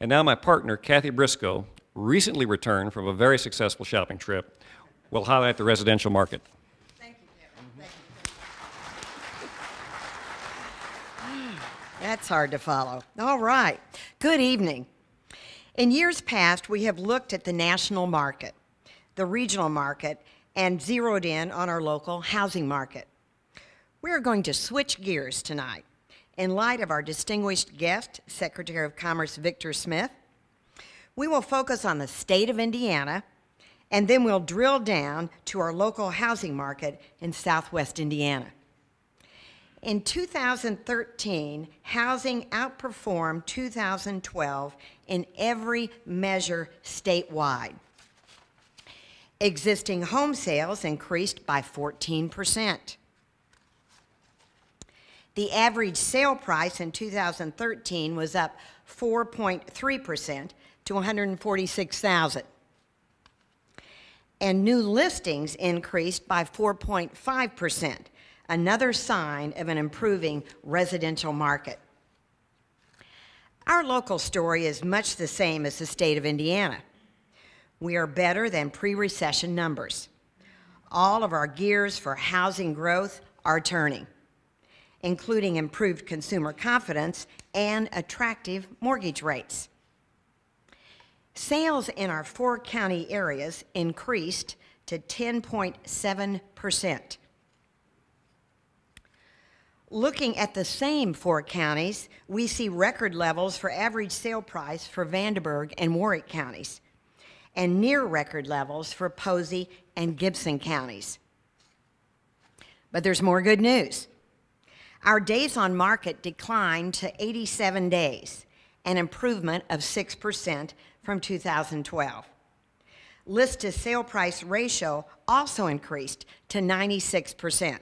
And now my partner, Kathy Briscoe, recently returned from a very successful shopping trip, will highlight the residential market. Thank you, Kevin. Thank you. That's hard to follow. All right. Good evening. In years past, we have looked at the national market, the regional market, and zeroed in on our local housing market. We are going to switch gears tonight. In light of our distinguished guest, Secretary of Commerce Victor Smith, we will focus on the state of Indiana, and then we'll drill down to our local housing market in Southwest Indiana. In 2013, housing outperformed 2012 in every measure statewide. Existing home sales increased by 14%. The average sale price in 2013 was up 4.3% to $146,000. And new listings increased by 4.5%, another sign of an improving residential market. Our local story is much the same as the state of Indiana. We are better than pre-recession numbers. All of our gears for housing growth are turning, including improved consumer confidence and attractive mortgage rates. Sales in our 4 county areas increased to 10.7%. Looking at the same 4 counties, we see record levels for average sale price for Vanderburgh and Warwick counties, and near record levels for Posey and Gibson counties. But there's more good news. Our days on market declined to 87 days, an improvement of 6% from 2012. List to sale price ratio also increased to 96%.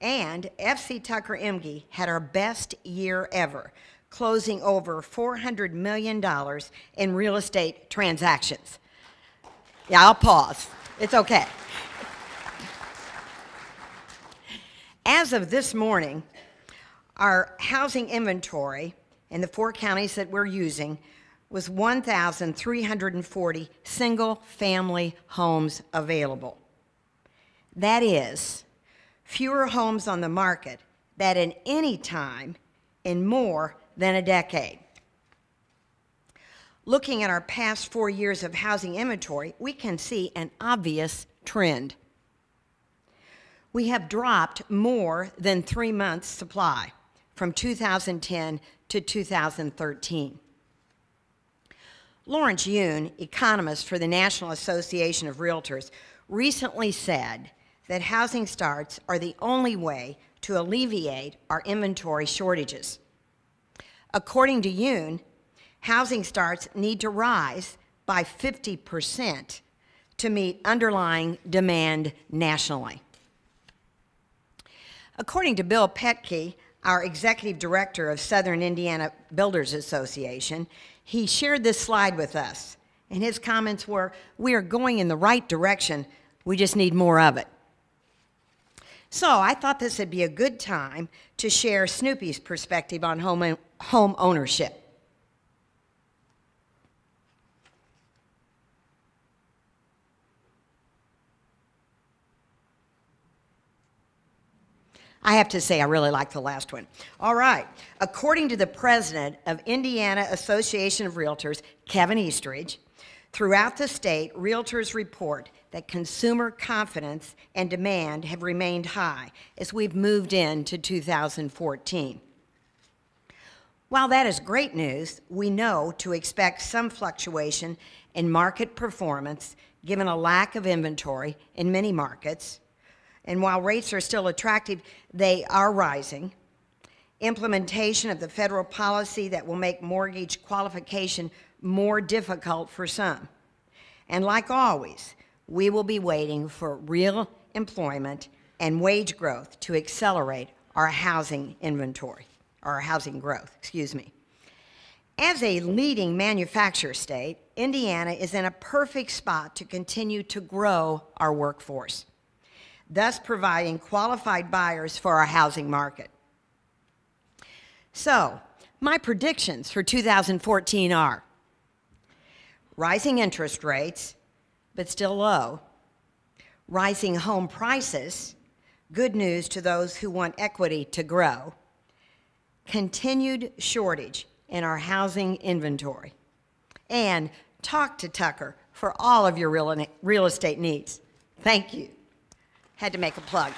And FC Tucker Emge had our best year ever, closing over $400 million in real estate transactions. Yeah, I'll pause. It's okay. As of this morning, our housing inventory in the 4 counties that we're using was 1,340 single-family homes available. That is, fewer homes on the market than at any time in more than a decade. Looking at our past 4 years of housing inventory, we can see an obvious trend. We have dropped more than 3 months' supply from 2010 to 2013. Lawrence Yun, economist for the National Association of Realtors, recently said that housing starts are the only way to alleviate our inventory shortages. According to Yun, housing starts need to rise by 50% to meet underlying demand nationally. According to Bill Petke, our executive director of Southern Indiana Builders Association, he shared this slide with us, and his comments were, "We are going in the right direction, we just need more of it." So I thought this would be a good time to share Snoopy's perspective on home ownership. I have to say, I really like the last one. All right. According to the president of Indiana Association of Realtors, Kevin Eastridge, throughout the state, realtors report that consumer confidence and demand have remained high as we've moved into 2014. While that is great news, we know to expect some fluctuation in market performance given a lack of inventory in many markets. And while rates are still attractive, they are rising. Implementation of the federal policy that will make mortgage qualification more difficult for some. And like always, we will be waiting for real employment and wage growth to accelerate our housing inventory, or our housing growth, excuse me. As a leading manufacturer state, Indiana is in a perfect spot to continue to grow our workforce, thus providing qualified buyers for our housing market. So, my predictions for 2014 are rising interest rates, but still low, rising home prices, good news to those who want equity to grow, continued shortage in our housing inventory, and talk to Tucker for all of your real estate needs. Thank you. Had to make a plug.